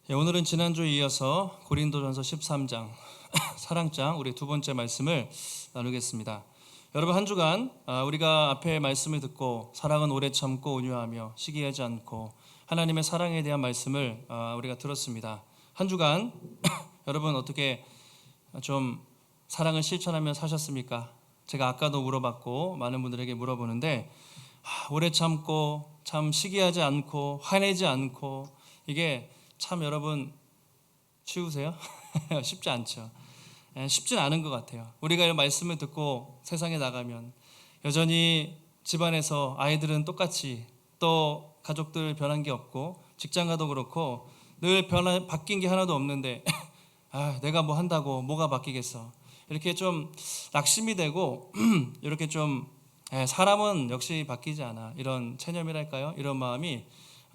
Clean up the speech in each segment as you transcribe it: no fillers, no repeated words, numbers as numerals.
오늘은 지난주에 이어서 고린도전서 13장 사랑장 우리 두 번째 말씀을 나누겠습니다. 여러분, 한 주간 우리가 앞에 말씀을 듣고 사랑은 오래 참고 온유하며 시기하지 않고 하나님의 사랑에 대한 말씀을 우리가 들었습니다. 한 주간 여러분 어떻게 좀 사랑을 실천하며 사셨습니까? 제가 아까도 물어봤고 많은 분들에게 물어보는데 오래 참고 참 시기하지 않고 화내지 않고 이게 참 여러분 쉬우세요? 쉽지 않죠. 쉽진 않은 것 같아요. 우리가 이 말씀을 듣고 세상에 나가면 여전히 집안에서 아이들은 똑같이 또 가족들 변한 게 없고 직장 가도 그렇고 늘 바뀐 게 하나도 없는데 내가 뭐 한다고 뭐가 바뀌겠어. 이렇게 좀 낙심이 되고 이렇게 좀 사람은 역시 바뀌지 않아. 이런 체념이랄까요? 이런 마음이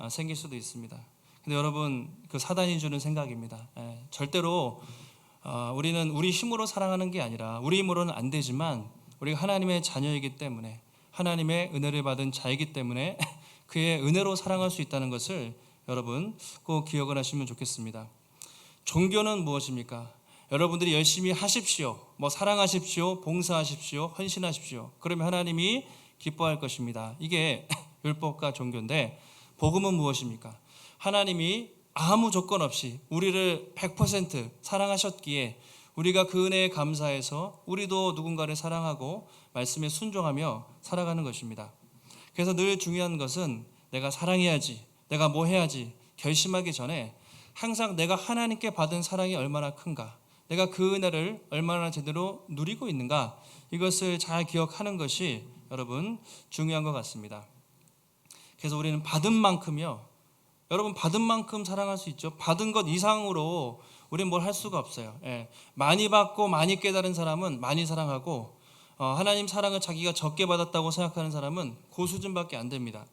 생길 수도 있습니다. 근데 여러분, 그 사단이 주는 생각입니다. 절대로 우리는 우리 힘으로 사랑하는 게 아니라 우리 힘으로는 안 되지만 우리가 하나님의 자녀이기 때문에 하나님의 은혜를 받은 자이기 때문에 그의 은혜로 사랑할 수 있다는 것을 여러분 꼭 기억을 하시면 좋겠습니다. 종교는 무엇입니까? 여러분들이 열심히 하십시오. 사랑하십시오. 봉사하십시오. 헌신하십시오. 그러면 하나님이 기뻐할 것입니다. 이게 율법과 종교인데, 복음은 무엇입니까? 하나님이 아무 조건 없이 우리를 100% 사랑하셨기에 우리가 그 은혜에 감사해서 우리도 누군가를 사랑하고 말씀에 순종하며 살아가는 것입니다. 그래서 늘 중요한 것은 내가 사랑해야지, 내가 뭐 해야지 결심하기 전에 항상 내가 하나님께 받은 사랑이 얼마나 큰가, 내가 그 은혜를 얼마나 제대로 누리고 있는가, 이것을 잘 기억하는 것이 여러분 중요한 것 같습니다. 그래서 우리는 받은 만큼요, 여러분 받은 만큼 사랑할 수 있죠. 받은 것 이상으로 우리는 뭘 할 수가 없어요. 많이 받고 많이 깨달은 사람은 많이 사랑하고 하나님 사랑을 자기가 적게 받았다고 생각하는 사람은 그 수준밖에 안 됩니다.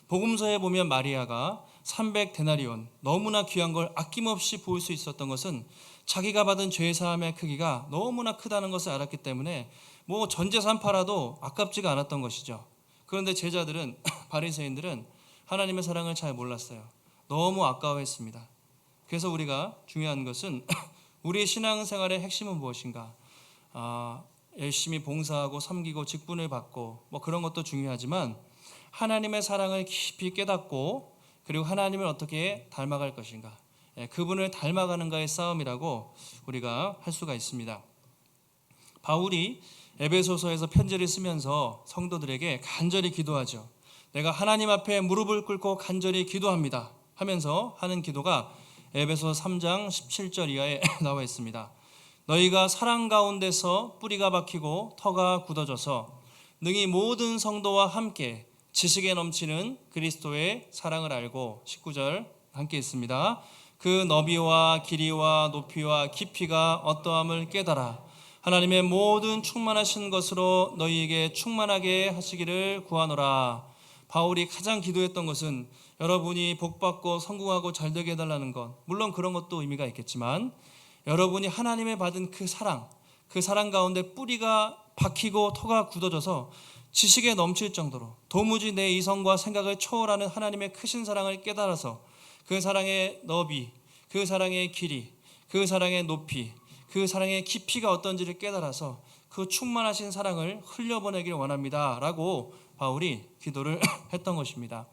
복음서에 보면 마리아가 300데나리온, 너무나 귀한 걸 아낌없이 보일 수 있었던 것은 자기가 받은 죄사함의 크기가 너무나 크다는 것을 알았기 때문에 전 재산 팔아도 아깝지가 않았던 것이죠. 그런데 제자들은 바리새인들은 하나님의 사랑을 잘 몰랐어요. 너무 아까워했습니다. 그래서 우리가 중요한 것은 우리의 신앙생활의 핵심은 무엇인가? 열심히 봉사하고 섬기고 직분을 받고 그런 것도 중요하지만 하나님의 사랑을 깊이 깨닫고 그리고 하나님을 어떻게 닮아갈 것인가, 그분을 닮아가는가의 싸움이라고 우리가 할 수가 있습니다. 바울이 에베소서에서 편지를 쓰면서 성도들에게 간절히 기도하죠. 내가 하나님 앞에 무릎을 꿇고 간절히 기도합니다 하면서 하는 기도가 에베소 3장 17절 이하에 나와 있습니다. 너희가 사랑 가운데서 뿌리가 박히고 터가 굳어져서 능히 모든 성도와 함께 지식에 넘치는 그리스도의 사랑을 알고, 19절 함께 있습니다. 그 너비와 길이와 높이와 깊이가 어떠함을 깨달아 하나님의 모든 충만하신 것으로 너희에게 충만하게 하시기를 구하노라. 바울이 가장 기도했던 것은 여러분이 복받고 성공하고 잘되게 해달라는 것, 물론 그런 것도 의미가 있겠지만 여러분이 하나님의 받은 그 사랑 가운데 뿌리가 박히고 터가 굳어져서 지식에 넘칠 정도로 도무지 내 이성과 생각을 초월하는 하나님의 크신 사랑을 깨달아서 그 사랑의 너비, 그 사랑의 길이, 그 사랑의 높이, 그 사랑의 깊이가 어떤지를 깨달아서 그 충만하신 사랑을 흘려보내길 원합니다 라고 바울이 기도를 했던 것입니다.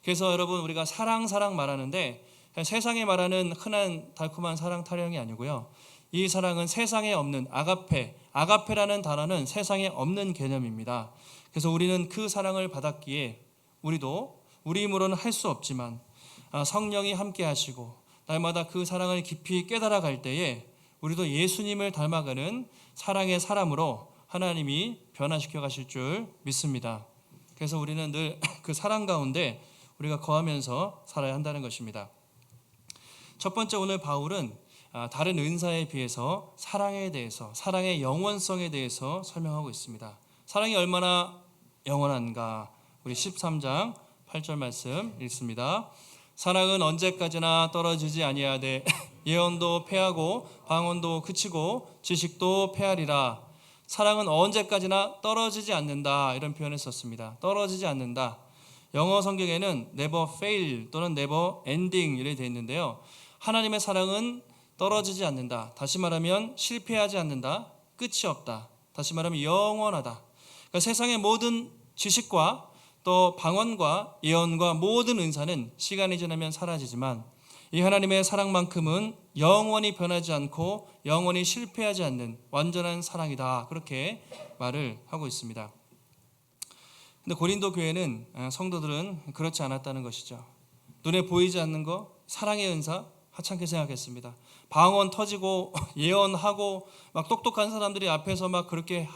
그래서 여러분, 우리가 사랑 말하는데 세상에 말하는 흔한 달콤한 사랑 타령이 아니고요, 이 사랑은 세상에 없는 아가페라는 단어는 세상에 없는 개념입니다. 그래서 우리는 그 사랑을 받았기에 우리도 우리 힘으로는 할 수 없지만 성령이 함께 하시고 날마다 그 사랑을 깊이 깨달아 갈 때에 우리도 예수님을 닮아가는 사랑의 사람으로 하나님이 변화시켜 가실 줄 믿습니다. 그래서 우리는 늘 그 사랑 가운데 우리가 거하면서 살아야 한다는 것입니다. 첫 번째, 오늘 바울은 다른 은사에 비해서 사랑에 대해서, 사랑의 영원성에 대해서 설명하고 있습니다. 사랑이 얼마나 영원한가? 우리 13장 8절 말씀 읽습니다. 사랑은 언제까지나 떨어지지 아니하되 예언도 패하고 방언도 그치고 지식도 패하리라. 사랑은 언제까지나 떨어지지 않는다, 이런 표현을 썼습니다. 떨어지지 않는다. 영어 성경에는 never fail 또는 never ending 이렇게 되어 있는데요. 하나님의 사랑은 떨어지지 않는다. 다시 말하면 실패하지 않는다. 끝이 없다. 다시 말하면 영원하다. 그러니까 세상의 모든 지식과 또 방언과 예언과 모든 은사는 시간이 지나면 사라지지만 이 하나님의 사랑만큼은 영원히 변하지 않고 영원히 실패하지 않는 완전한 사랑이다. 그렇게 말을 하고 있습니다. 근데 고린도 교회는 성도들은 그렇지 않았다는 것이죠. 눈에 보이지 않는 거, 사랑의 은사 하찮게 생각했습니다. 방언 터지고 예언하고 막 똑똑한 사람들이 앞에서 막 그렇게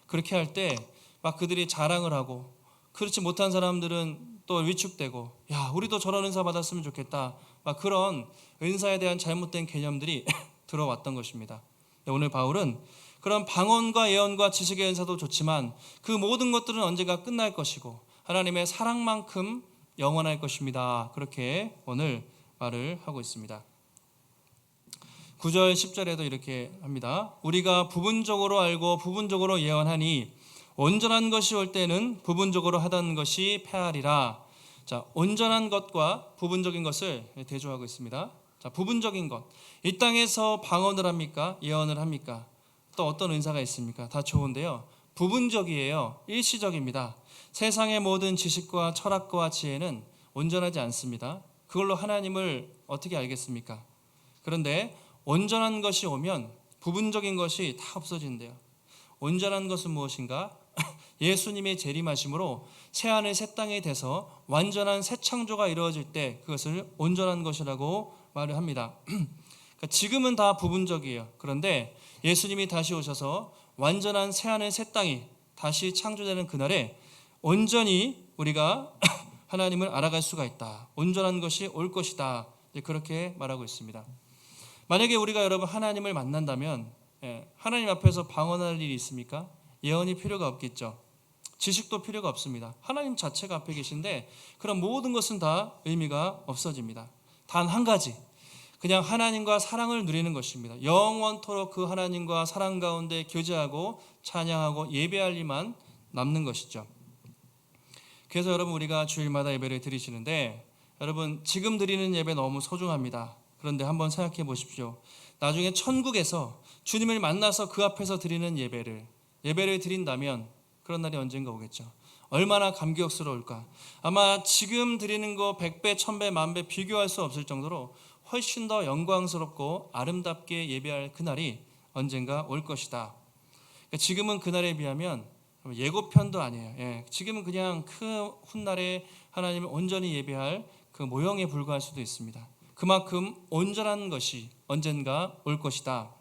할 때 막 그들이 자랑을 하고, 그렇지 못한 사람들은 또 위축되고, 야 우리도 저런 은사 받았으면 좋겠다. 막 그런 은사에 대한 잘못된 개념들이 들어왔던 것입니다. 오늘 바울은 그런 방언과 예언과 지식의 은사도 좋지만 그 모든 것들은 언젠가 끝날 것이고 하나님의 사랑만큼 영원할 것입니다. 그렇게 오늘 말을 하고 있습니다. 9절 10절에도 이렇게 합니다. 우리가 부분적으로 알고 부분적으로 예언하니 온전한 것이 올 때는 부분적으로 하던 것이 패하리라. 자, 온전한 것과 부분적인 것을 대조하고 있습니다. 자, 부분적인 것. 이 땅에서 방언을 합니까? 예언을 합니까? 또 어떤 은사가 있습니까? 다 좋은데요. 부분적이에요. 일시적입니다. 세상의 모든 지식과 철학과 지혜는 온전하지 않습니다. 그걸로 하나님을 어떻게 알겠습니까? 그런데 온전한 것이 오면 부분적인 것이 다 없어진대요. 온전한 것은 무엇인가? 예수님의 재림하심으로 새하늘 새 땅이 돼서 완전한 새 창조가 이루어질 때 그것을 온전한 것이라고 말을 합니다. 그러니까 지금은 다 부분적이에요. 그런데 예수님이 다시 오셔서 완전한 새하늘 새 땅이 다시 창조되는 그날에 온전히 우리가 하나님을 알아갈 수가 있다. 온전한 것이 올 것이다. 그렇게 말하고 있습니다. 만약에 우리가 여러분 하나님을 만난다면 하나님 앞에서 방언할 일이 있습니까? 예언이 필요가 없겠죠. 지식도 필요가 없습니다. 하나님 자체가 앞에 계신데 그런 모든 것은 다 의미가 없어집니다. 단 한 가지, 그냥 하나님과 사랑을 누리는 것입니다. 영원토록 그 하나님과 사랑 가운데 교제하고 찬양하고 예배할 일만 남는 것이죠. 그래서 여러분 우리가 주일마다 예배를 드리시는데 여러분 지금 드리는 예배 너무 소중합니다. 그런데 한번 생각해 보십시오. 나중에 천국에서 주님을 만나서 그 앞에서 드리는 예배를 드린다면 그런 날이 언젠가 오겠죠. 얼마나 감격스러울까. 아마 지금 드리는 거 100배, 1000배, 10,000배 비교할 수 없을 정도로 훨씬 더 영광스럽고 아름답게 예배할 그날이 언젠가 올 것이다. 그러니까 지금은 그날에 비하면 예고편도 아니에요. 지금은 그냥 그 훗날에 하나님을 온전히 예배할 그 모형에 불과할 수도 있습니다. 그만큼 온전한 것이 언젠가 올 것이다.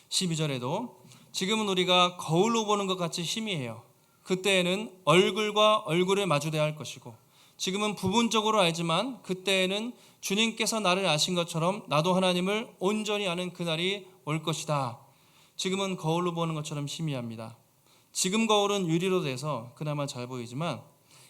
12절에도 지금은 우리가 거울로 보는 것 같이 희미해요. 그때에는 얼굴과 얼굴을 마주대야 할 것이고 지금은 부분적으로 알지만 그때에는 주님께서 나를 아신 것처럼 나도 하나님을 온전히 아는 그날이 올 것이다. 지금은 거울로 보는 것처럼 희미합니다. 지금 거울은 유리로 돼서 그나마 잘 보이지만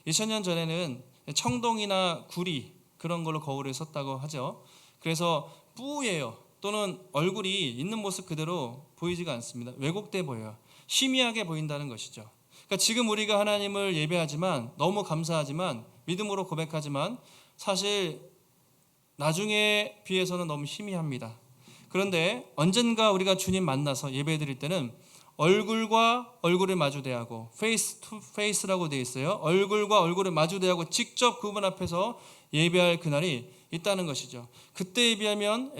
2000년 전에는 청동이나 구리 그런 걸로 거울을 썼다고 하죠. 그래서 뿌예요. 또는 얼굴이 있는 모습 그대로 보이지가 않습니다. 왜곡돼 보여요. 희미하게 보인다는 것이죠. 그러니까 지금 우리가 하나님을 예배하지만 너무 감사하지만 믿음으로 고백하지만 사실 나중에 비해서는 너무 희미합니다. 그런데 언젠가 우리가 주님 만나서 예배드릴 때는 얼굴과 얼굴을 마주대하고 페이스 투 페이스라고 되어 있어요. 얼굴과 얼굴을 마주대하고 직접 그분 앞에서 예배할 그날이 있다는 것이죠. 그때에 비하면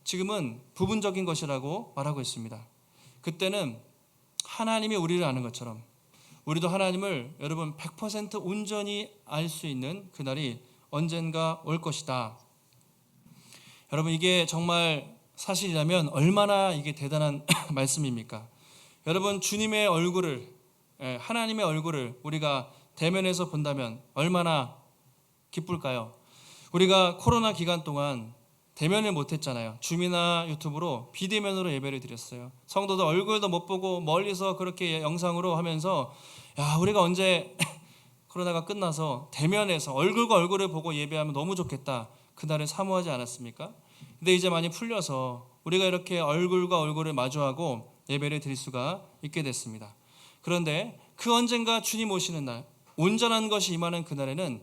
지금은 부분적인 것이라고 말하고 있습니다. 그때는 하나님이 우리를 아는 것처럼 우리도 하나님을 여러분 100% 온전히 알 수 있는 그날이 언젠가 올 것이다. 여러분 이게 정말 사실이라면 얼마나 이게 대단한 말씀입니까? 여러분 주님의 얼굴을 하나님의 얼굴을 우리가 대면에서 본다면 얼마나 기쁠까요? 우리가 코로나 기간 동안 대면을 못했잖아요. 줌이나 유튜브로 비대면으로 예배를 드렸어요. 성도들 얼굴도 못 보고 멀리서 그렇게 영상으로 하면서 야 우리가 언제 코로나가 끝나서 대면에서 얼굴과 얼굴을 보고 예배하면 너무 좋겠다. 그날을 사모하지 않았습니까? 근데 이제 많이 풀려서 우리가 이렇게 얼굴과 얼굴을 마주하고 예배를 드릴 수가 있게 됐습니다. 그런데 그 언젠가 주님 오시는 날 온전한 것이 임하는 그날에는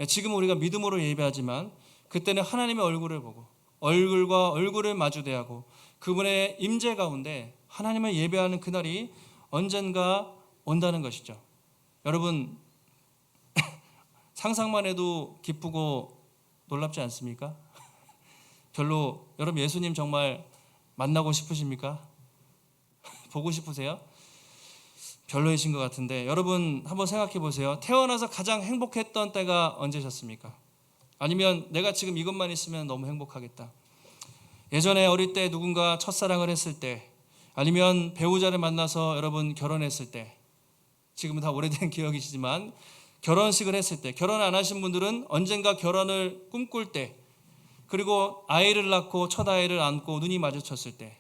지금 우리가 믿음으로 예배하지만 그때는 하나님의 얼굴을 보고 얼굴과 얼굴을 마주대하고 그분의 임재 가운데 하나님을 예배하는 그날이 언젠가 온다는 것이죠. 여러분 상상만 해도 기쁘고 놀랍지 않습니까? 별로 여러분 예수님 정말 만나고 싶으십니까? 보고 싶으세요? 별로이신 것 같은데 여러분 한번 생각해 보세요. 태어나서 가장 행복했던 때가 언제셨습니까? 아니면 내가 지금 이것만 있으면 너무 행복하겠다. 예전에 어릴 때 누군가 첫사랑을 했을 때, 아니면 배우자를 만나서 여러분 결혼했을 때, 지금은 다 오래된 기억이시지만 결혼식을 했을 때, 결혼 안 하신 분들은 언젠가 결혼을 꿈꿀 때, 그리고 아이를 낳고 첫 아이를 안고 눈이 마주쳤을 때,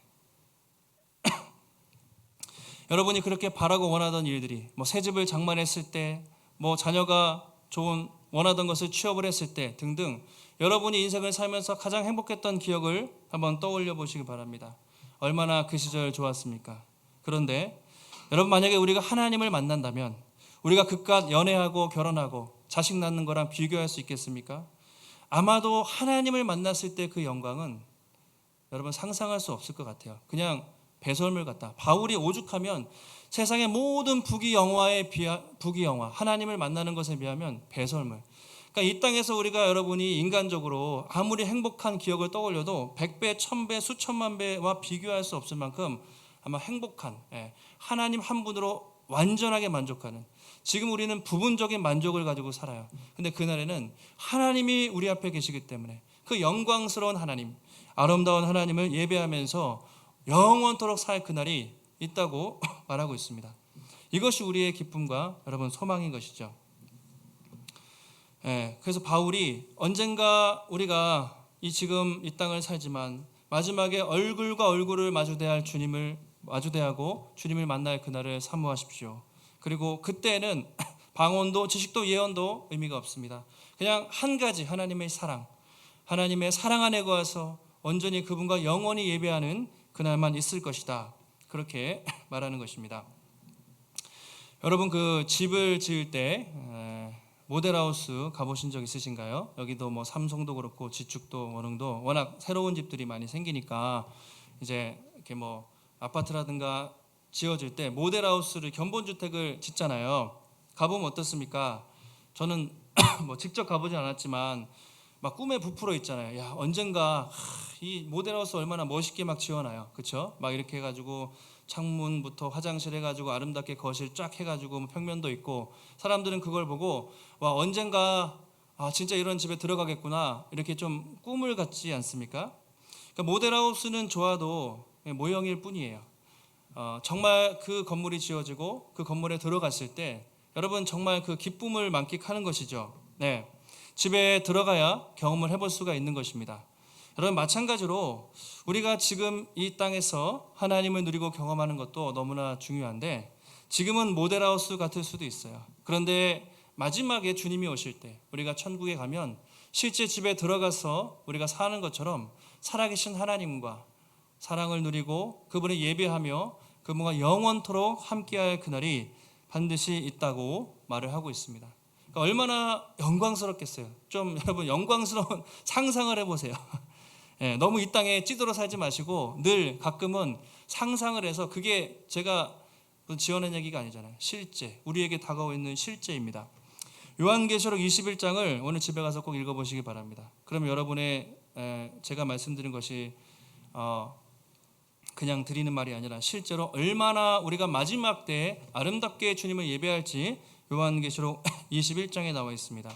여러분이 그렇게 바라고 원하던 일들이 새 집을 장만했을 때, 자녀가 좋은 원하던 것을 취업을 했을 때 등등 여러분이 인생을 살면서 가장 행복했던 기억을 한번 떠올려 보시기 바랍니다. 얼마나 그 시절 좋았습니까? 그런데 여러분 만약에 우리가 하나님을 만난다면 우리가 그깟 연애하고 결혼하고 자식 낳는 거랑 비교할 수 있겠습니까? 아마도 하나님을 만났을 때 그 영광은 여러분 상상할 수 없을 것 같아요. 그냥 배설물 같다. 바울이 오죽하면 세상의 모든 부귀영화 하나님을 만나는 것에 비하면 배설물. 그러니까 이 땅에서 우리가 여러분이 인간적으로 아무리 행복한 기억을 떠올려도 100배, 1000배, 수천만 배와 비교할 수 없을 만큼 아마 행복한 하나님 한 분으로 완전하게 만족하는, 지금 우리는 부분적인 만족을 가지고 살아요. 근데 그날에는 하나님이 우리 앞에 계시기 때문에 그 영광스러운 하나님, 아름다운 하나님을 예배하면서 영원토록 살 그날이 있다고 말하고 있습니다. 이것이 우리의 기쁨과 여러분 소망인 것이죠. 그래서 바울이 언젠가 우리가 지금 이 땅을 살지만 마지막에 얼굴과 얼굴을 마주대하고 주님을 만날 그날을 사모하십시오. 그리고 그때는 방언도 지식도 예언도 의미가 없습니다. 그냥 한 가지 하나님의 사랑 안에 거해서 온전히 그분과 영원히 예배하는 그날만 있을 것이다. 그렇게 말하는 것입니다. 여러분 그 집을 지을 때 모델하우스 가보신 적 있으신가요? 여기도 삼성도 그렇고 지축도 원흥도 워낙 새로운 집들이 많이 생기니까 이제 이렇게 아파트라든가 지어질 때 모델하우스를 견본주택을 짓잖아요. 가보면 어떻습니까? 저는 직접 가보진 않았지만 막 꿈에 부풀어 있잖아요. 야 언젠가 이 모델하우스 얼마나 멋있게 막 지어놔요. 그렇죠? 막 이렇게 해가지고 창문부터 화장실 해가지고 아름답게 거실 쫙 해가지고 평면도 있고, 사람들은 그걸 보고 와 언젠가 진짜 이런 집에 들어가겠구나 이렇게 좀 꿈을 갖지 않습니까? 그러니까 모델하우스는 좋아도 모형일 뿐이에요. 정말 그 건물이 지어지고 그 건물에 들어갔을 때 여러분 정말 그 기쁨을 만끽하는 것이죠. 네, 집에 들어가야 경험을 해볼 수가 있는 것입니다. 여러분 마찬가지로 우리가 지금 이 땅에서 하나님을 누리고 경험하는 것도 너무나 중요한데, 지금은 모델하우스 같을 수도 있어요. 그런데 마지막에 주님이 오실 때 우리가 천국에 가면 실제 집에 들어가서 우리가 사는 것처럼 살아계신 하나님과 사랑을 누리고 그분을 예배하며 그분과 영원토록 함께할 그날이 반드시 있다고 말을 하고 있습니다. 그러니까 얼마나 영광스럽겠어요. 좀 여러분 영광스러운 상상을 해보세요. 너무 이 땅에 찌들어 살지 마시고 늘 가끔은 상상을 해서, 그게 제가 지어낸 얘기가 아니잖아요. 실제 우리에게 다가오고 있는 실제입니다. 요한계시록 21장을 오늘 집에 가서 꼭 읽어보시기 바랍니다. 그러면 여러분의 제가 말씀드린 것이 그냥 드리는 말이 아니라 실제로 얼마나 우리가 마지막 때에 아름답게 주님을 예배할지 요한계시록 21장에 나와 있습니다.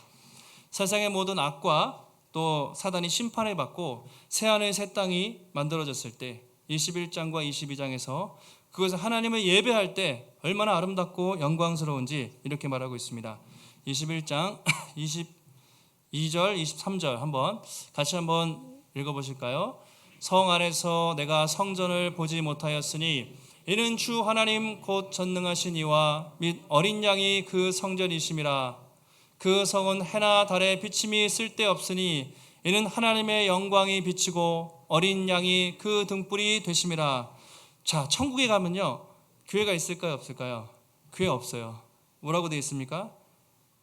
세상의 모든 악과 또 사단이 심판을 받고 새하늘 새 땅이 만들어졌을 때 21장과 22장에서 그것을 하나님을 예배할 때 얼마나 아름답고 영광스러운지 이렇게 말하고 있습니다. 21장 22절 23절 다시 한번 읽어보실까요? 성 안에서 내가 성전을 보지 못하였으니 이는 주 하나님 곧 전능하신 이와 및 어린 양이 그 성전이심이라. 그 성은 해나 달의 비침이 쓸데없으니 이는 하나님의 영광이 비치고 어린 양이 그 등불이 되심이라. 자, 천국에 가면요 교회가 있을까요 없을까요? 교회 없어요. 뭐라고 되어 있습니까?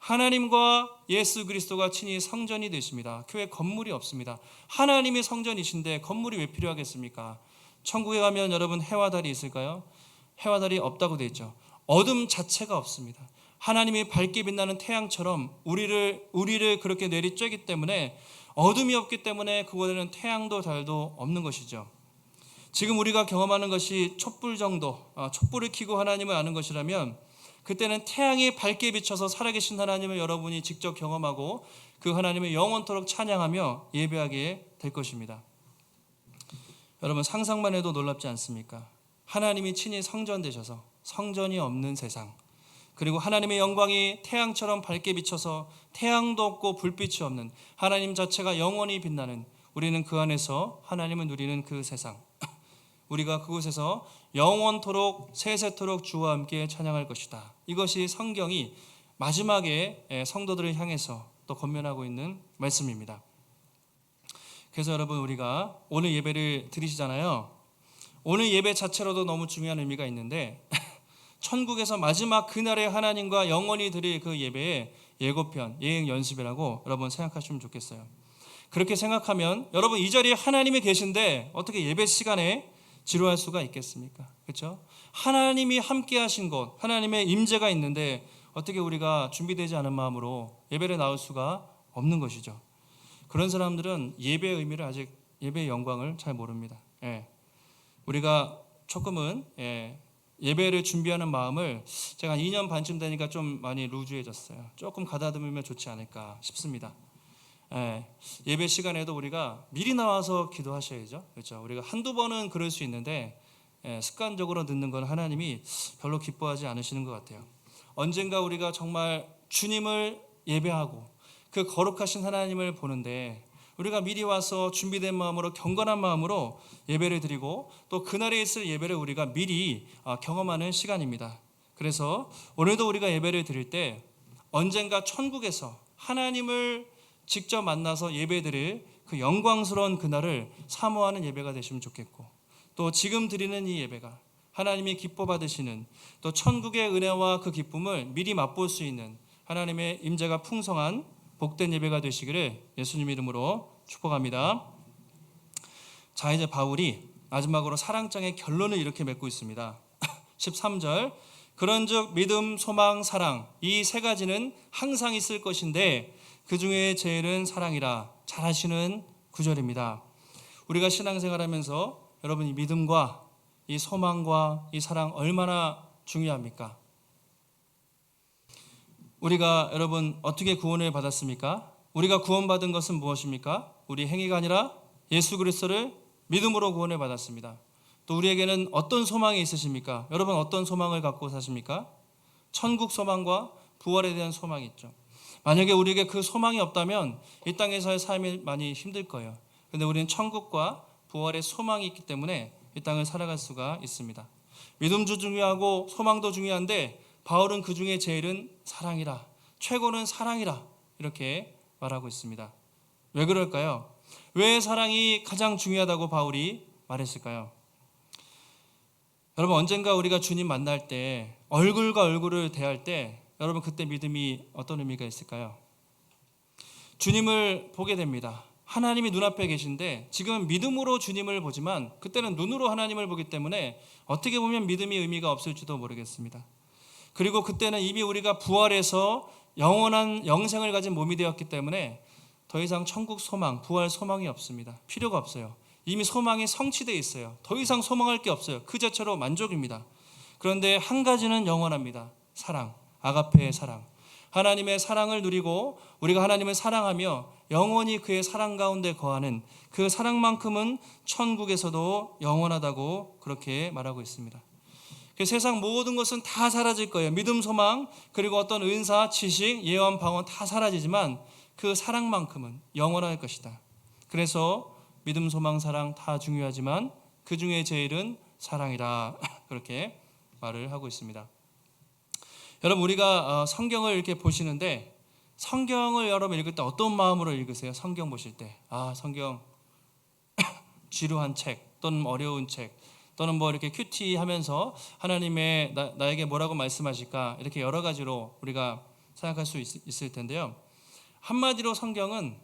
하나님과 예수 그리스도가 친히 성전이 되십니다. 교회 건물이 없습니다. 하나님이 성전이신데 건물이 왜 필요하겠습니까? 천국에 가면 여러분 해와 달이 있을까요? 해와 달이 없다고 되어 있죠. 어둠 자체가 없습니다. 하나님이 밝게 빛나는 태양처럼 우리를 그렇게 내리쬐기 때문에 어둠이 없기 때문에 그곳에는 태양도 달도 없는 것이죠. 지금 우리가 경험하는 것이 촛불 정도, 촛불을 켜고 하나님을 아는 것이라면 그때는 태양이 밝게 비춰서 살아계신 하나님을 여러분이 직접 경험하고 그 하나님을 영원토록 찬양하며 예배하게 될 것입니다. 여러분 상상만 해도 놀랍지 않습니까? 하나님이 친히 성전 되셔서 성전이 없는 세상, 그리고 하나님의 영광이 태양처럼 밝게 비쳐서 태양도 없고 불빛이 없는 하나님 자체가 영원히 빛나는, 우리는 그 안에서 하나님을 누리는 그 세상, 우리가 그곳에서 영원토록 세세토록 주와 함께 찬양할 것이다. 이것이 성경이 마지막에 성도들을 향해서 또 권면하고 있는 말씀입니다. 그래서 여러분 우리가 오늘 예배를 드리시잖아요. 오늘 예배 자체로도 너무 중요한 의미가 있는데 천국에서 마지막 그날에 하나님과 영원히 드릴 그 예배의 예고편, 예행 연습이라고 여러분 생각하시면 좋겠어요. 그렇게 생각하면 여러분 이 자리에 하나님이 계신데 어떻게 예배 시간에 지루할 수가 있겠습니까? 그렇죠? 하나님이 함께 하신 곳, 하나님의 임재가 있는데 어떻게 우리가 준비되지 않은 마음으로 예배를 나올 수가 없는 것이죠. 그런 사람들은 예배의 의미를 아직, 예배의 영광을 잘 모릅니다. 우리가 조금은 예배를 준비하는 마음을 제가 한 2년 반쯤 되니까 좀 많이 루즈해졌어요. 조금 가다듬으면 좋지 않을까 싶습니다. 예배 시간에도 우리가 미리 나와서 기도하셔야죠. 그렇죠? 우리가 한두 번은 그럴 수 있는데 습관적으로 듣는 건 하나님이 별로 기뻐하지 않으시는 것 같아요. 언젠가 우리가 정말 주님을 예배하고 그 거룩하신 하나님을 보는데 우리가 미리 와서 준비된 마음으로, 경건한 마음으로 예배를 드리고 또 그날에 있을 예배를 우리가 미리 경험하는 시간입니다. 그래서 오늘도 우리가 예배를 드릴 때 언젠가 천국에서 하나님을 직접 만나서 예배드릴 그 영광스러운 그날을 사모하는 예배가 되시면 좋겠고, 또 지금 드리는 이 예배가 하나님이 기뻐 받으시는 또 천국의 은혜와 그 기쁨을 미리 맛볼 수 있는 하나님의 임재가 풍성한 복된 예배가 되시기를 예수님 이름으로 축복합니다. 자, 이제 바울이 마지막으로 사랑장의 결론을 이렇게 맺고 있습니다. 13절, 그런즉 믿음, 소망, 사랑, 이 세 가지는 항상 있을 것인데 그 중에 제일은 사랑이라. 잘 아시는 구절입니다. 우리가 신앙생활하면서 여러분 이 믿음과 이 소망과 이 사랑 얼마나 중요합니까? 우리가 여러분 어떻게 구원을 받았습니까? 우리가 구원받은 것은 무엇입니까? 우리 행위가 아니라 예수 그리스도를 믿음으로 구원을 받았습니다. 또 우리에게는 어떤 소망이 있으십니까? 여러분 어떤 소망을 갖고 사십니까? 천국 소망과 부활에 대한 소망이 있죠. 만약에 우리에게 그 소망이 없다면 이 땅에서의 삶이 많이 힘들 거예요. 그런데 우리는 천국과 부활의 소망이 있기 때문에 이 땅을 살아갈 수가 있습니다. 믿음도 중요하고 소망도 중요한데 바울은 그 중에 제일은 사랑이라, 최고는 사랑이라 이렇게 말하고 있습니다. 왜 그럴까요? 왜 사랑이 가장 중요하다고 바울이 말했을까요? 여러분 언젠가 우리가 주님 만날 때 얼굴과 얼굴을 대할 때 여러분 그때 믿음이 어떤 의미가 있을까요? 주님을 보게 됩니다. 하나님이 눈앞에 계신데 지금은 믿음으로 주님을 보지만 그때는 눈으로 하나님을 보기 때문에 어떻게 보면 믿음이 의미가 없을지도 모르겠습니다. 그리고 그때는 이미 우리가 부활해서 영원한 영생을 가진 몸이 되었기 때문에 더 이상 천국 소망, 부활 소망이 없습니다. 필요가 없어요. 이미 소망이 성취되어 있어요. 더 이상 소망할 게 없어요. 그 자체로 만족입니다. 그런데 한 가지는 영원합니다. 사랑, 아가페의 사랑. 하나님의 사랑을 누리고 우리가 하나님을 사랑하며 영원히 그의 사랑 가운데 거하는 그 사랑만큼은 천국에서도 영원하다고 그렇게 말하고 있습니다. 세상 모든 것은 다 사라질 거예요. 믿음, 소망, 그리고 어떤 은사, 지식, 예언, 방언 다 사라지지만 그 사랑만큼은 영원할 것이다. 그래서 믿음, 소망, 사랑 다 중요하지만 그 중에 제일은 사랑이라 그렇게 말을 하고 있습니다. 여러분 우리가 성경을 이렇게 보시는데 성경을 여러분 읽을 때 어떤 마음으로 읽으세요? 성경 보실 때 성경 지루한 책 또는 어려운 책 또는 뭐 이렇게 큐티하면서 하나님의 나에게 뭐라고 말씀하실까 이렇게 여러 가지로 우리가 생각할 수 있을 텐데요. 한마디로 성경은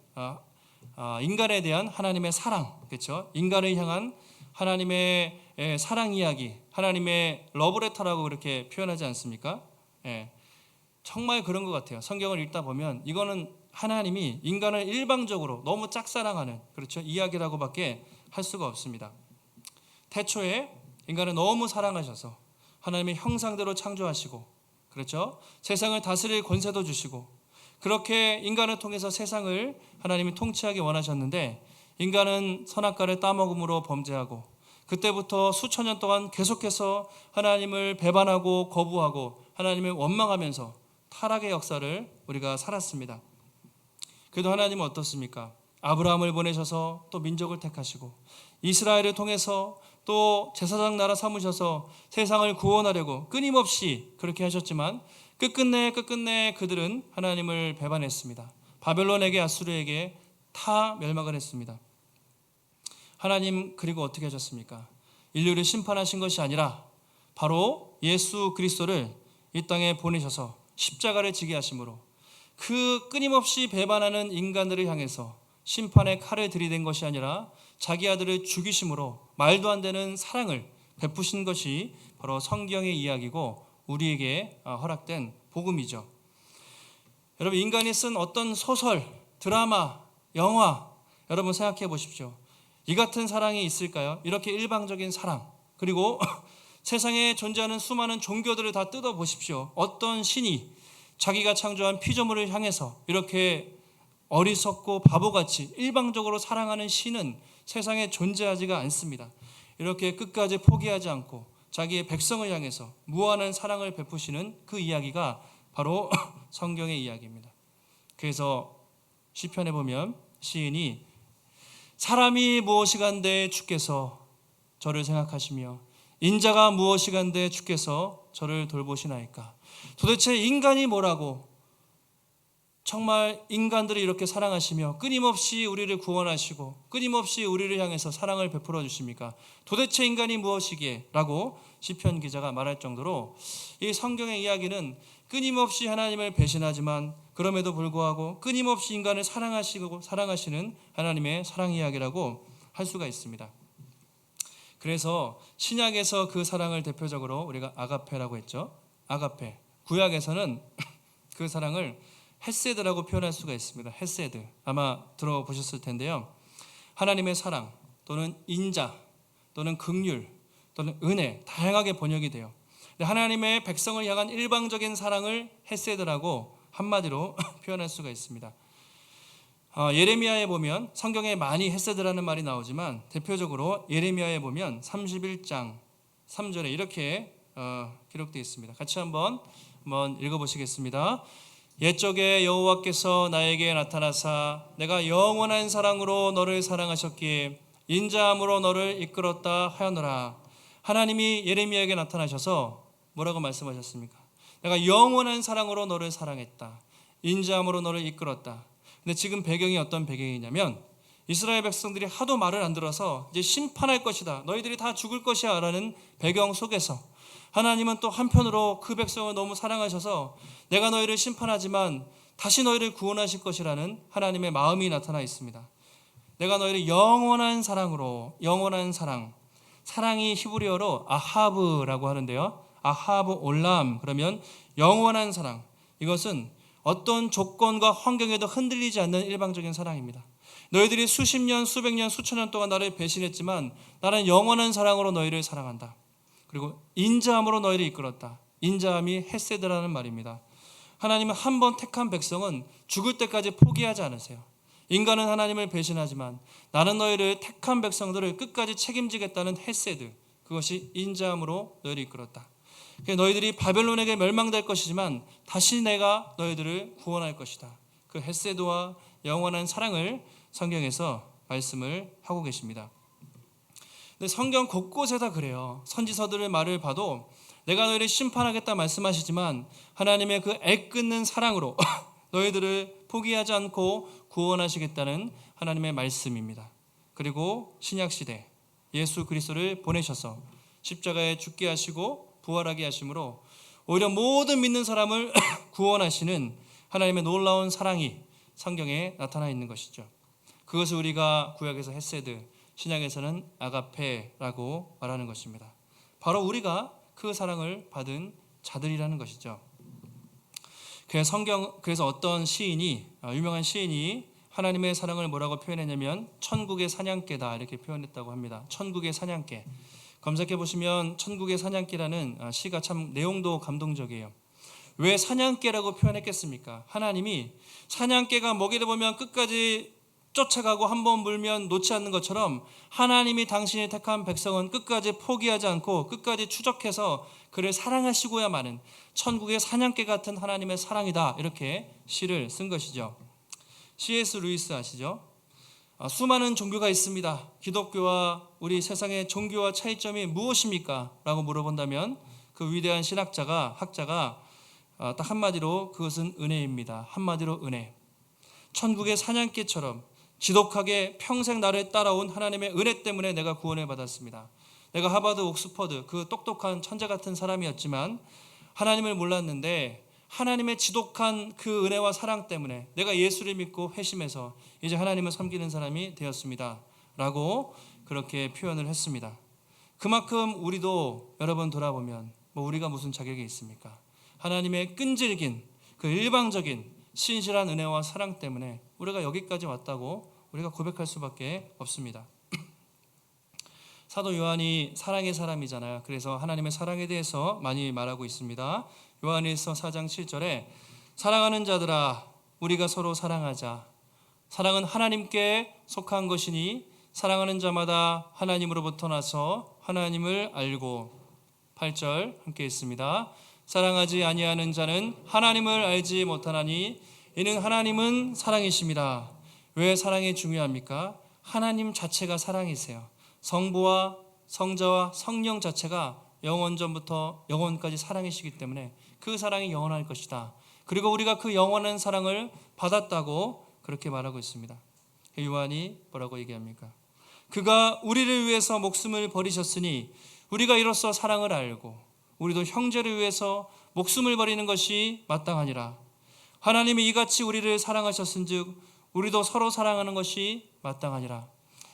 인간에 대한 하나님의 사랑, 그렇죠? 인간을 향한 하나님의 사랑 이야기, 하나님의 러브레터라고 그렇게 표현하지 않습니까? 예, 정말 그런 것 같아요. 성경을 읽다 보면 이거는 하나님이 인간을 일방적으로 너무 짝사랑하는, 그렇죠, 이야기라고밖에 할 수가 없습니다. 태초에 인간을 너무 사랑하셔서 하나님의 형상대로 창조하시고, 그렇죠, 세상을 다스릴 권세도 주시고, 그렇게 인간을 통해서 세상을 하나님이 통치하기 원하셨는데 인간은 선악과를 따먹음으로 범죄하고, 그때부터 수천 년 동안 계속해서 하나님을 배반하고 거부하고 하나님을 원망하면서 타락의 역사를 우리가 살았습니다. 그래도 하나님은 어떻습니까? 아브라함을 보내셔서 또 민족을 택하시고 이스라엘을 통해서 또 제사장 나라 삼으셔서 세상을 구원하려고 끊임없이 그렇게 하셨지만 끝끝내 그들은 하나님을 배반했습니다. 바벨론에게, 아수르에게 다 멸망을 했습니다. 하나님 그리고 어떻게 하셨습니까? 인류를 심판하신 것이 아니라 바로 예수 그리스도를 이 땅에 보내셔서 십자가를 지게 하심으로 그 끊임없이 배반하는 인간들을 향해서 심판의 칼을 들이댄 것이 아니라 자기 아들을 죽이심으로 말도 안 되는 사랑을 베푸신 것이 바로 성경의 이야기고 우리에게 허락된 복음이죠. 여러분, 인간이 쓴 어떤 소설, 드라마, 영화, 여러분 생각해 보십시오. 이 같은 사랑이 있을까요? 이렇게 일방적인 사랑. 그리고 세상에 존재하는 수많은 종교들을 다 뜯어 보십시오. 어떤 신이 자기가 창조한 피조물을 향해서 이렇게 어리석고 바보같이 일방적으로 사랑하는 신은 세상에 존재하지가 않습니다. 이렇게 끝까지 포기하지 않고 자기의 백성을 향해서 무한한 사랑을 베푸시는 그 이야기가 바로 성경의 이야기입니다. 그래서 시편에 보면 시인이 사람이 무엇이간데 주께서 저를 생각하시며 인자가 무엇이간데 주께서 저를 돌보시나이까. 도대체 인간이 뭐라고 정말 인간들을 이렇게 사랑하시며 끊임없이 우리를 구원하시고 끊임없이 우리를 향해서 사랑을 베풀어 주십니까? 도대체 인간이 무엇이기에? 라고 시편 기자가 말할 정도로 이 성경의 이야기는 끊임없이 하나님을 배신하지만 그럼에도 불구하고 끊임없이 인간을 사랑하시는 하나님의 사랑 이야기라고 할 수가 있습니다. 그래서 신약에서 그 사랑을 대표적으로 우리가 아가페라고 했죠. 아가페. 구약에서는 그 사랑을 헤세드라고 표현할 수가 있습니다. 헤세드. 아마 들어보셨을 텐데요. 하나님의 사랑 또는 인자 또는 긍휼 또는 은혜, 다양하게 번역이 돼요. 하나님의 백성을 향한 일방적인 사랑을 헤세드라고 한마디로 표현할 수가 있습니다. 예레미야에 보면 성경에 많이 헤세드라는 말이 나오지만 대표적으로 예레미야에 보면 31장 3절에 이렇게 기록되어 있습니다. 같이 한번 읽어보시겠습니다. 옛적에 여호와께서 나에게 나타나사 내가 영원한 사랑으로 너를 사랑하셨기에 인자함으로 너를 이끌었다 하였노라. 하나님이 예레미야에게 나타나셔서 뭐라고 말씀하셨습니까? 내가 영원한 사랑으로 너를 사랑했다. 인자함으로 너를 이끌었다. 근데 지금 배경이 어떤 배경이냐면 이스라엘 백성들이 하도 말을 안 들어서 이제 심판할 것이다. 너희들이 다 죽을 것이야 라는 배경 속에서 하나님은 또 한편으로 그 백성을 너무 사랑하셔서 내가 너희를 심판하지만 다시 너희를 구원하실 것이라는 하나님의 마음이 나타나 있습니다. 내가 너희를 영원한 사랑으로, 영원한 사랑, 사랑이 히브리어로 아하브라고 하는데요. 아하브 올람, 그러면 영원한 사랑. 이것은 어떤 조건과 환경에도 흔들리지 않는 일방적인 사랑입니다. 너희들이 수십 년, 수백 년, 수천 년 동안 나를 배신했지만 나는 영원한 사랑으로 너희를 사랑한다. 그리고 인자함으로 너희를 이끌었다. 인자함이 헤세드라는 말입니다. 하나님은 한 번 택한 백성은 죽을 때까지 포기하지 않으세요. 인간은 하나님을 배신하지만 나는 너희를 택한 백성들을 끝까지 책임지겠다는 헤세드, 그것이 인자함으로 너희를 이끌었다. 너희들이 바벨론에게 멸망될 것이지만 다시 내가 너희들을 구원할 것이다. 그 헤세드와 영원한 사랑을 성경에서 말씀을 하고 계십니다. 근데 성경 곳곳에 다 그래요. 선지서들의 말을 봐도 내가 너희를 심판하겠다 말씀하시지만 하나님의 그 애끓는 사랑으로 너희들을 포기하지 않고 구원하시겠다는 하나님의 말씀입니다. 그리고 신약시대 예수 그리스도를 보내셔서 십자가에 죽게 하시고 부활하게 하심으로 오히려 모든 믿는 사람을 구원하시는 하나님의 놀라운 사랑이 성경에 나타나 있는 것이죠. 그것을 우리가 구약에서 헤세드, 신약에서는 아가페라고 말하는 것입니다. 바로 우리가 그 사랑을 받은 자들이라는 것이죠. 그래서 어떤 유명한 시인이 하나님의 사랑을 뭐라고 표현했냐면 천국의 사냥개다 이렇게 표현했다고 합니다. 천국의 사냥개. 검색해 보시면 천국의 사냥개라는 시가 참 내용도 감동적이에요. 왜 사냥개라고 표현했겠습니까? 하나님이 사냥개가 먹이다 보면 끝까지 쫓아가고 한번 물면 놓지 않는 것처럼 하나님이 당신이 택한 백성은 끝까지 포기하지 않고 끝까지 추적해서 그를 사랑하시고야마는 천국의 사냥개 같은 하나님의 사랑이다 이렇게 시를 쓴 것이죠. C.S. 루이스 아시죠? 수많은 종교가 있습니다. 기독교와 우리 세상의 종교와 차이점이 무엇입니까? 라고 물어본다면 그 위대한 학자가 딱 한마디로 그것은 은혜입니다. 한마디로 은혜. 천국의 사냥개처럼 지독하게 평생 나를 따라온 하나님의 은혜 때문에 내가 구원을 받았습니다. 내가 하버드, 옥스퍼드 그 똑똑한 천재 같은 사람이었지만 하나님을 몰랐는데 하나님의 지독한 그 은혜와 사랑 때문에 내가 예수를 믿고 회심해서 이제 하나님을 섬기는 사람이 되었습니다. 라고 그렇게 표현을 했습니다. 그만큼 우리도 여러분 돌아보면 우리가 무슨 자격이 있습니까? 하나님의 끈질긴 그 일방적인 신실한 은혜와 사랑 때문에 우리가 여기까지 왔다고 우리가 고백할 수밖에 없습니다. 사도 요한이 사랑의 사람이잖아요. 그래서 하나님의 사랑에 대해서 많이 말하고 있습니다. 요한일서 4장 7절에 사랑하는 자들아 우리가 서로 사랑하자. 사랑은 하나님께 속한 것이니 사랑하는 자마다 하나님으로부터 나서 하나님을 알고. 8절 함께 있습니다. 사랑하지 아니하는 자는 하나님을 알지 못하나니 이는 하나님은 사랑이십니다. 왜 사랑이 중요합니까? 하나님 자체가 사랑이세요. 성부와 성자와 성령 자체가 영원전부터 영원까지 사랑이시기 때문에 그 사랑이 영원할 것이다. 그리고 우리가 그 영원한 사랑을 받았다고 그렇게 말하고 있습니다. 요한이 뭐라고 얘기합니까? 그가 우리를 위해서 목숨을 버리셨으니 우리가 이로써 사랑을 알고 우리도 형제를 위해서 목숨을 버리는 것이 마땅하니라. 하나님이 이같이 우리를 사랑하셨은즉 우리도 서로 사랑하는 것이 마땅하니라.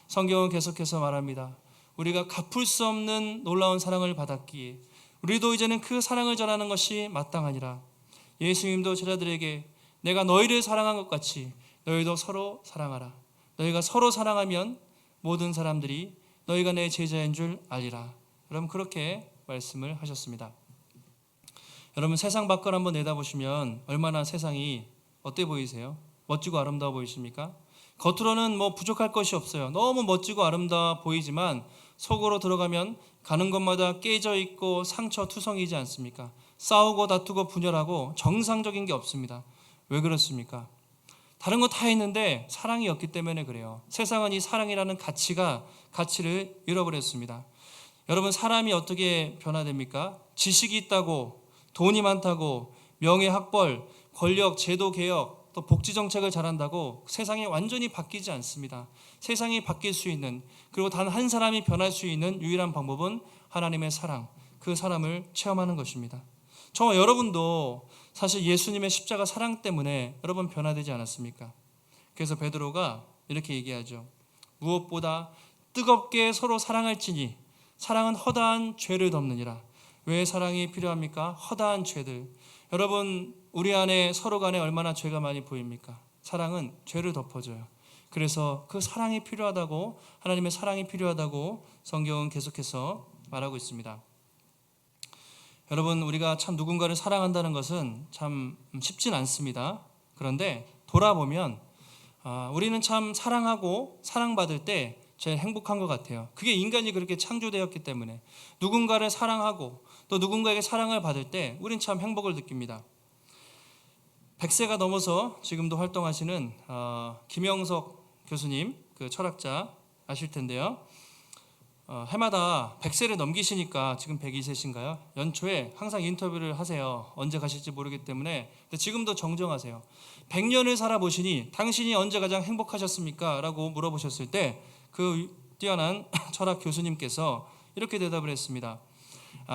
성경은 계속해서 말합니다. 우리가 갚을 수 없는 놀라운 사랑을 받았기에 우리도 이제는 그 사랑을 전하는 것이 마땅하니라. 예수님도 제자들에게 내가 너희를 사랑한 것 같이 너희도 서로 사랑하라. 너희가 서로 사랑하면 모든 사람들이 너희가 내 제자인 줄 알리라. 여러분 그렇게 말씀을 하셨습니다. 여러분 세상 밖을 한번 내다보시면 얼마나 세상이 어때 보이세요? 멋지고 아름다워 보이십니까? 겉으로는 부족할 것이 없어요. 너무 멋지고 아름다워 보이지만 속으로 들어가면 가는 곳마다 깨져 있고 상처투성이지 않습니까? 싸우고 다투고 분열하고 정상적인 게 없습니다. 왜 그렇습니까? 다른 거 다 있는데 사랑이 없기 때문에 그래요. 세상은 이 사랑이라는 가치를 잃어버렸습니다. 여러분 사람이 어떻게 변화됩니까? 지식이 있다고 돈이 많다고 명예 학벌, 권력, 제도 개혁 또 복지 정책을 잘한다고 세상이 완전히 바뀌지 않습니다. 세상이 바뀔 수 있는 그리고 단 한 사람이 변할 수 있는 유일한 방법은 하나님의 사랑, 그 사람을 체험하는 것입니다. 저와 여러분도 사실 예수님의 십자가 사랑 때문에 여러분 변화되지 않았습니까? 그래서 베드로가 이렇게 얘기하죠. 무엇보다 뜨겁게 서로 사랑할지니 사랑은 허다한 죄를 덮느니라. 왜 사랑이 필요합니까? 허다한 죄들. 여러분 우리 안에 서로 간에 얼마나 죄가 많이 보입니까? 사랑은 죄를 덮어줘요. 그래서 그 사랑이 필요하다고 하나님의 사랑이 필요하다고 성경은 계속해서 말하고 있습니다. 여러분 우리가 참 누군가를 사랑한다는 것은 참 쉽진 않습니다. 그런데 돌아보면 우리는 참 사랑하고 사랑받을 때 제일 행복한 것 같아요. 그게 인간이 그렇게 창조되었기 때문에 누군가를 사랑하고 또 누군가에게 사랑을 받을 때 우린 참 행복을 느낍니다. 100세가 넘어서 지금도 활동하시는 김영석 교수님, 그 철학자 아실 텐데요. 해마다 100세를 넘기시니까 지금 102세신가요? 연초에 항상 인터뷰를 하세요. 언제 가실지 모르기 때문에. 근데 지금도 정정하세요. 100년을 살아보시니 당신이 언제 가장 행복하셨습니까? 라고 물어보셨을 때 그 뛰어난 철학 교수님께서 이렇게 대답을 했습니다.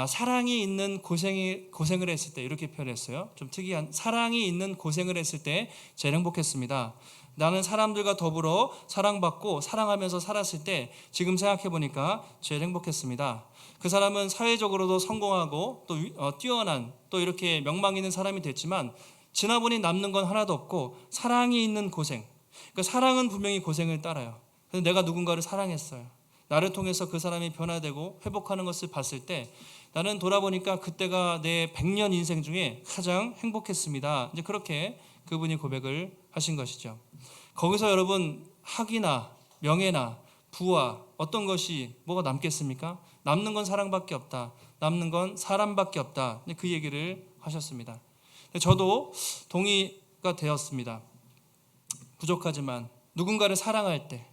사랑이 있는 고생을 했을 때, 이렇게 표현했어요. 좀 특이한, 사랑이 있는 고생을 했을 때 제일 행복했습니다. 나는 사람들과 더불어 사랑받고 사랑하면서 살았을 때 지금 생각해 보니까 제일 행복했습니다. 그 사람은 사회적으로도 성공하고 또 뛰어난, 또 이렇게 명망 있는 사람이 됐지만 지나보니 남는 건 하나도 없고 사랑이 있는 고생. 그러니까 사랑은 분명히 고생을 따라요. 그래서 내가 누군가를 사랑했어요. 나를 통해서 그 사람이 변화되고 회복하는 것을 봤을 때 나는 돌아보니까 그때가 내 100년 인생 중에 가장 행복했습니다. 이제 그렇게 그분이 고백을 하신 것이죠. 거기서 여러분, 학이나 명예나 부와 어떤 것이 뭐가 남겠습니까? 남는 건 사랑밖에 없다. 남는 건 사람밖에 없다. 그 얘기를 하셨습니다. 저도 동의가 되었습니다. 부족하지만 누군가를 사랑할 때,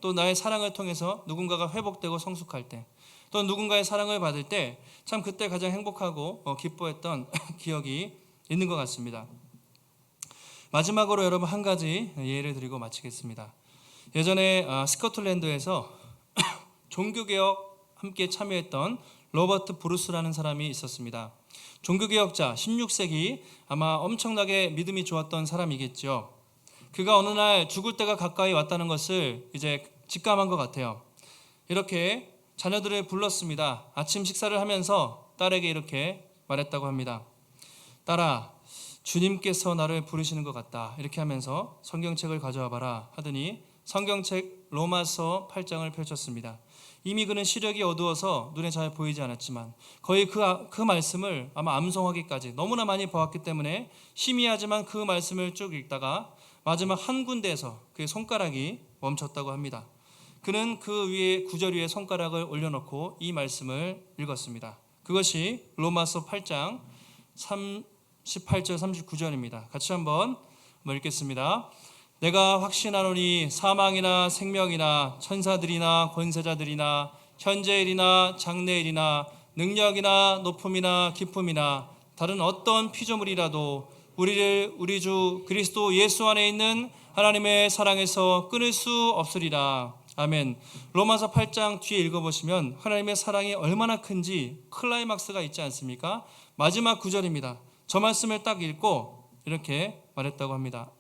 또 나의 사랑을 통해서 누군가가 회복되고 성숙할 때, 또 누군가의 사랑을 받을 때 참 그때 가장 행복하고 기뻐했던 기억이 있는 것 같습니다. 마지막으로 여러분 한 가지 예를 드리고 마치겠습니다. 예전에 스코틀랜드에서 종교개혁 함께 참여했던 로버트 브루스라는 사람이 있었습니다. 종교개혁자, 16세기 아마 엄청나게 믿음이 좋았던 사람이겠죠. 그가 어느 날 죽을 때가 가까이 왔다는 것을 이제 직감한 것 같아요. 이렇게 자녀들을 불렀습니다. 아침 식사를 하면서 딸에게 이렇게 말했다고 합니다. 딸아, 주님께서 나를 부르시는 것 같다. 이렇게 하면서 성경책을 가져와 봐라 하더니 성경책 로마서 8장을 펼쳤습니다. 이미 그는 시력이 어두워서 눈에 잘 보이지 않았지만 거의 그 말씀을 아마 암송하기까지 너무나 많이 보았기 때문에 희미하지만 그 말씀을 쭉 읽다가 마지막 한 군데에서 그의 손가락이 멈췄다고 합니다. 그는 그 위에 구절 위에 손가락을 올려놓고 이 말씀을 읽었습니다. 그것이 로마서 8장 38절 39절입니다. 같이 한번 읽겠습니다. 내가 확신하노니 사망이나 생명이나 천사들이나 권세자들이나 현재일이나 장래일이나 능력이나 높음이나 기쁨이나 다른 어떤 피조물이라도 우리를 우리 주 그리스도 예수 안에 있는 하나님의 사랑에서 끊을 수 없으리라. 아멘. 로마서 8장 뒤에 읽어보시면 하나님의 사랑이 얼마나 큰지 클라이막스가 있지 않습니까? 마지막 구절입니다. 저 말씀을 딱 읽고 이렇게 말했다고 합니다.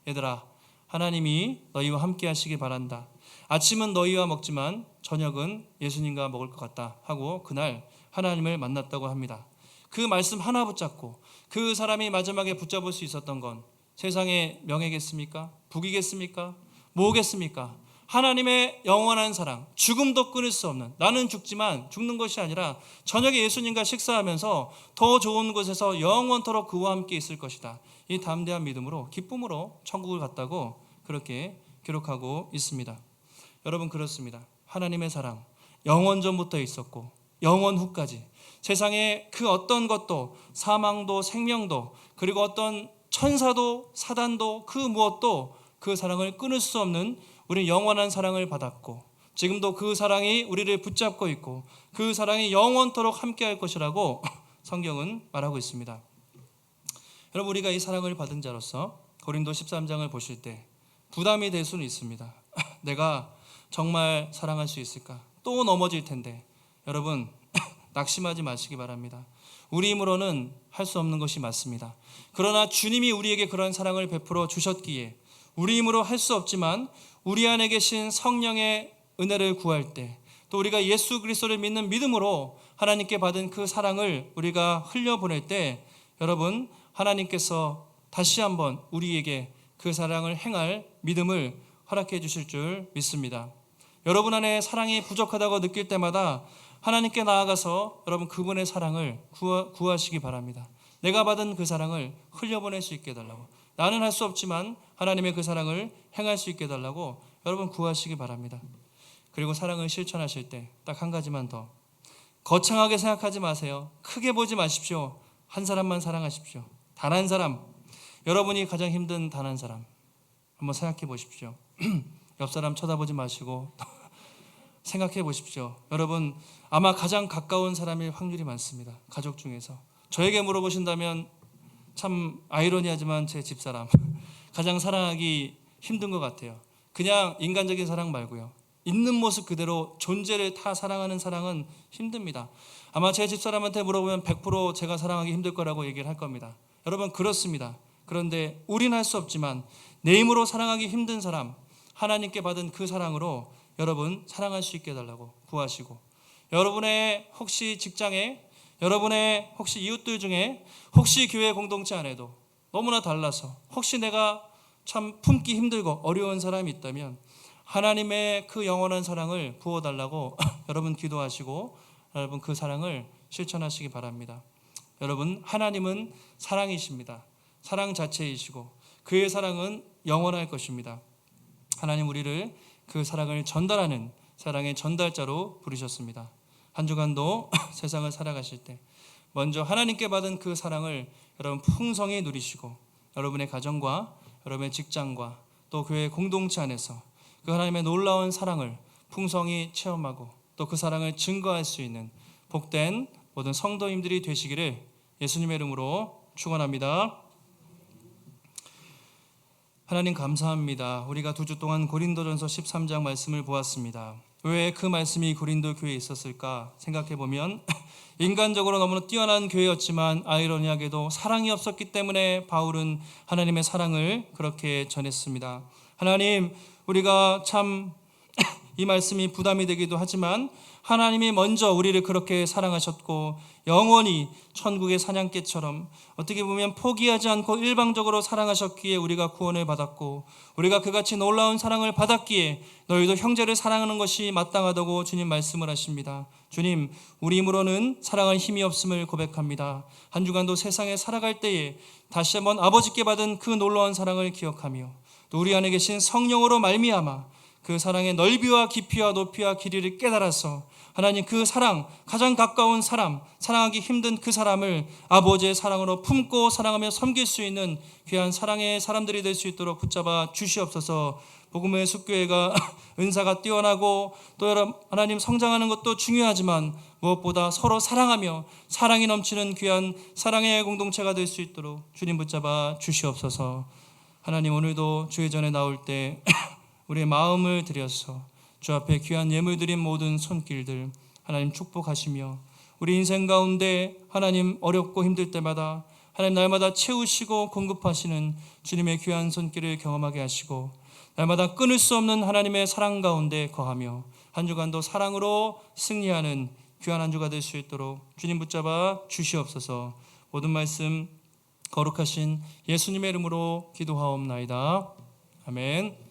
얘들아, 하나님이 너희와 함께 하시기 바란다. 아침은 너희와 먹지만 저녁은 예수님과 먹을 것 같다 하고 그날 하나님을 만났다고 합니다. 그 말씀 하나 붙잡고 그 사람이 마지막에 붙잡을 수 있었던 건 세상의 명예겠습니까? 부귀겠습니까? 뭐겠습니까? 하나님의 영원한 사랑, 죽음도 끊을 수 없는, 나는 죽지만 죽는 것이 아니라 저녁에 예수님과 식사하면서 더 좋은 곳에서 영원토록 그와 함께 있을 것이다. 이 담대한 믿음으로 기쁨으로 천국을 갔다고 그렇게 기록하고 있습니다. 여러분, 그렇습니다. 하나님의 사랑 영원 전부터 있었고 영원 후까지 세상에 그 어떤 것도, 사망도 생명도, 그리고 어떤 천사도 사단도 그 무엇도 그 사랑을 끊을 수 없는 우리는 영원한 사랑을 받았고 지금도 그 사랑이 우리를 붙잡고 있고 그 사랑이 영원토록 함께할 것이라고 성경은 말하고 있습니다. 여러분, 우리가 이 사랑을 받은 자로서 고린도 13장을 보실 때 부담이 될 수는 있습니다. 내가 정말 사랑할 수 있을까? 또 넘어질 텐데. 여러분, 낙심하지 마시기 바랍니다. 우리 힘으로는 할 수 없는 것이 맞습니다. 그러나 주님이 우리에게 그런 사랑을 베풀어 주셨기에 우리 힘으로 할 수 없지만 우리 안에 계신 성령의 은혜를 구할 때, 또 우리가 예수 그리스도를 믿는 믿음으로 하나님께 받은 그 사랑을 우리가 흘려보낼 때 여러분, 하나님께서 다시 한번 우리에게 그 사랑을 행할 믿음을 허락해 주실 줄 믿습니다. 여러분 안에 사랑이 부족하다고 느낄 때마다 하나님께 나아가서 여러분 그분의 사랑을 구하시기 바랍니다. 내가 받은 그 사랑을 흘려보낼 수 있게 해달라고, 나는 할 수 없지만 하나님의 그 사랑을 행할 수 있게 해달라고 여러분 구하시기 바랍니다. 그리고 사랑을 실천하실 때 딱 한 가지만 더, 거창하게 생각하지 마세요. 크게 보지 마십시오. 한 사람만 사랑하십시오. 단 한 사람, 여러분이 가장 힘든 단 한 사람 한번 생각해 보십시오. 옆 사람 쳐다보지 마시고 생각해 보십시오. 여러분, 아마 가장 가까운 사람일 확률이 많습니다. 가족 중에서. 저에게 물어보신다면 참 아이러니하지만 제 집사람 가장 사랑하기 힘든 것 같아요. 그냥 인간적인 사랑 말고요. 있는 모습 그대로 존재를 다 사랑하는 사랑은 힘듭니다. 아마 제 집사람한테 물어보면 100% 제가 사랑하기 힘들 거라고 얘기를 할 겁니다. 여러분 그렇습니다. 그런데 우리는 할 수 없지만 내 힘으로 사랑하기 힘든 사람, 하나님께 받은 그 사랑으로 여러분 사랑할 수 있게 해달라고 구하시고, 여러분의 혹시 직장에, 여러분의 혹시 이웃들 중에, 혹시 교회 공동체 안에도 너무나 달라서 혹시 내가 참 품기 힘들고 어려운 사람이 있다면 하나님의 그 영원한 사랑을 부어달라고 여러분 기도하시고 여러분 그 사랑을 실천하시기 바랍니다. 여러분 하나님은 사랑이십니다. 사랑 자체이시고 그의 사랑은 영원할 것입니다. 하나님 우리를 그 사랑을 전달하는 사랑의 전달자로 부르셨습니다. 한 주간도 세상을 살아가실 때 먼저 하나님께 받은 그 사랑을 여러분 풍성히 누리시고 여러분의 가정과 여러분의 직장과 또 교회 공동체 안에서 그 하나님의 놀라운 사랑을 풍성히 체험하고 또 그 사랑을 증거할 수 있는 복된 모든 성도님들이 되시기를 예수님의 이름으로 축원합니다. 하나님 감사합니다. 우리가 2주 동안 고린도전서 13장 말씀을 보았습니다. 왜 그 말씀이 고린도 교회에 있었을까 생각해 보면 인간적으로 너무나 뛰어난 교회였지만 아이러니하게도 사랑이 없었기 때문에 바울은 하나님의 사랑을 그렇게 전했습니다. 하나님, 우리가 참 이 말씀이 부담이 되기도 하지만 하나님이 먼저 우리를 그렇게 사랑하셨고 영원히 천국의 사냥개처럼 어떻게 보면 포기하지 않고 일방적으로 사랑하셨기에 우리가 구원을 받았고, 우리가 그같이 놀라운 사랑을 받았기에 너희도 형제를 사랑하는 것이 마땅하다고 주님 말씀을 하십니다. 주님, 우리 힘으로는 사랑할 힘이 없음을 고백합니다. 한 주간도 세상에 살아갈 때에 다시 한번 아버지께 받은 그 놀라운 사랑을 기억하며 또 우리 안에 계신 성령으로 말미암아 그 사랑의 넓이와 깊이와 높이와 길이를 깨달아서 하나님 그 사랑, 가장 가까운 사람, 사랑하기 힘든 그 사람을 아버지의 사랑으로 품고 사랑하며 섬길 수 있는 귀한 사랑의 사람들이 될 수 있도록 붙잡아 주시옵소서. 복음의 숲교회가 은사가 뛰어나고 또 하나님 성장하는 것도 중요하지만 무엇보다 서로 사랑하며 사랑이 넘치는 귀한 사랑의 공동체가 될 수 있도록 주님 붙잡아 주시옵소서. 하나님 오늘도 주의 전에 나올 때 우리의 마음을 들여서 주 앞에 귀한 예물 드린 모든 손길들 하나님 축복하시며 우리 인생 가운데 하나님 어렵고 힘들 때마다 하나님 날마다 채우시고 공급하시는 주님의 귀한 손길을 경험하게 하시고 날마다 끊을 수 없는 하나님의 사랑 가운데 거하며 한 주간도 사랑으로 승리하는 귀한 한 주가 될 수 있도록 주님 붙잡아 주시옵소서. 모든 말씀 거룩하신 예수님의 이름으로 기도하옵나이다. 아멘.